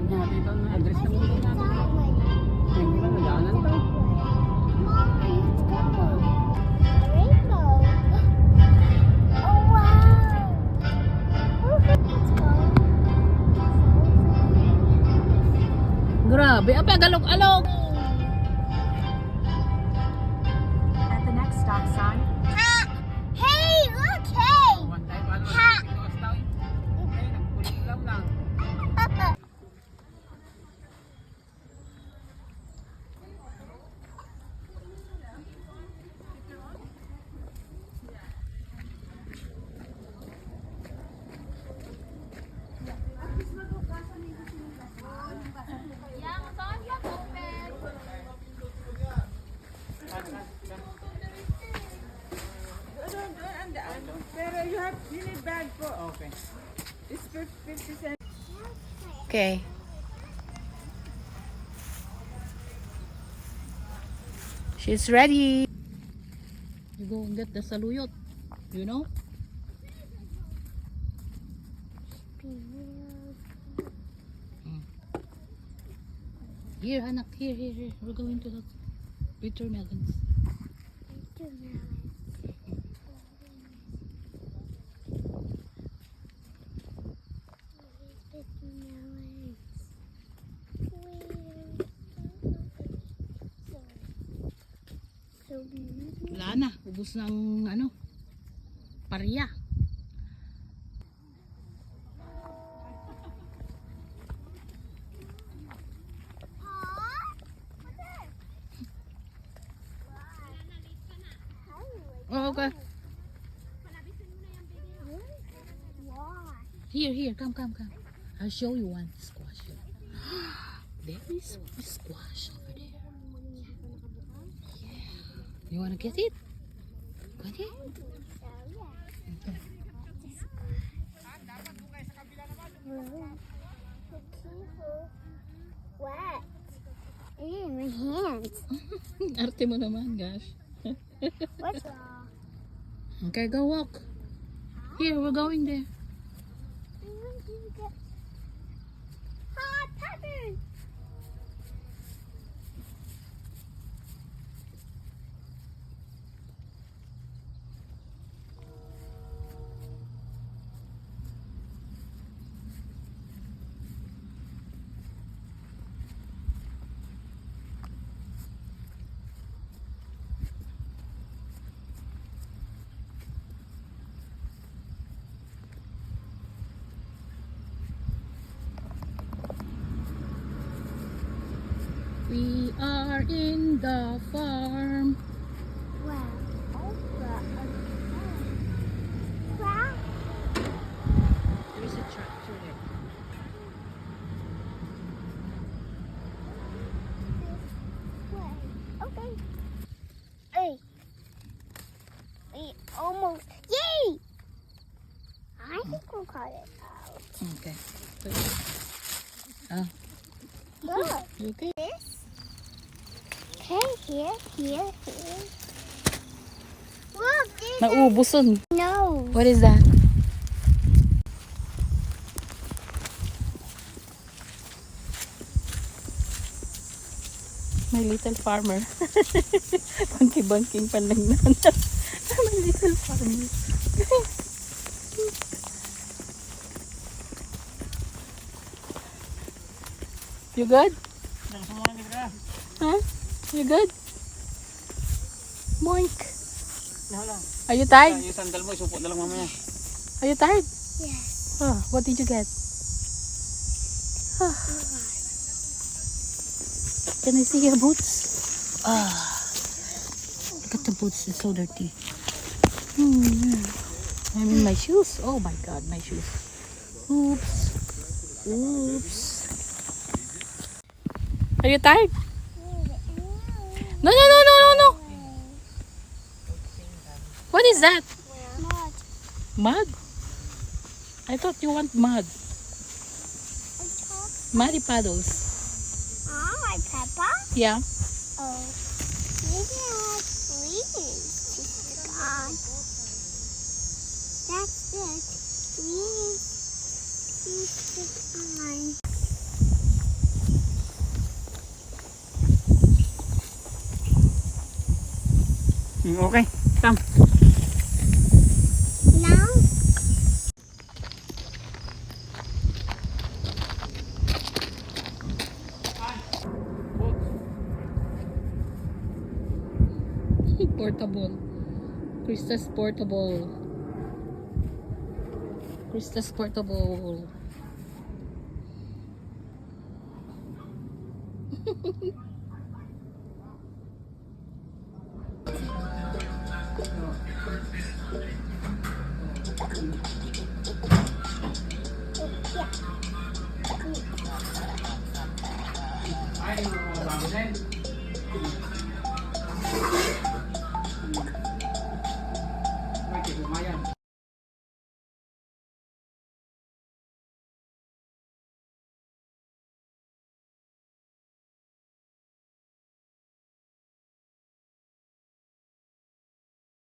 niya dito ang address na dito namin. Hindi ba nadaanan to? Grabe, apa galog-alog. At the next stop sign, Hey, look, hey! One time, ano, pinuwas daw eh. Okay, nagkulit lang. Pero you need bag for Okay. it's 50 cents. okay. She's ready. You go and get the saluyot. You know? Here, anak. Here. We're going to the bitter melons. Wala na. Ubus ng ano, parya. Oh, okay. Here, come. I'll show you one squash here. There is one squash over there. Yeah. You wanna get it? Got it? Okay. Wet. My hands. Arte mo naman, gosh. What's Okay, go walk. Here, we're going there. hot pepper? We are in the farm. Wow. There's a tractor there. Okay. Hey. We almost. Yay! I think we'll cut it out. Okay. Ah, Look. you okay? This. Okay, here. Look, this Naubuson. nose. What is that? My little farmer. Bangki-bangking panlagnan. My little farmer. You good? Huh? You good? Moink. Are you tired? Yung sandal mo, isupot na lang mamaya. Are you tired? Yes. Oh, what did you get? Oh. Can I see your boots? Ah, look at the boots. It's so dirty. I mean my shoes. Oh my God, my shoes. Oops. Are you tired? No. What is that? Mud. Mud? I thought you want mud. Muddy puddles. Oh, my Peppa? Yeah. Oh. Maybe I have leaves to stick on. That's it. Leaves to stick on. Okay, come. Now, Portable. Krista's portable. Krista's portable.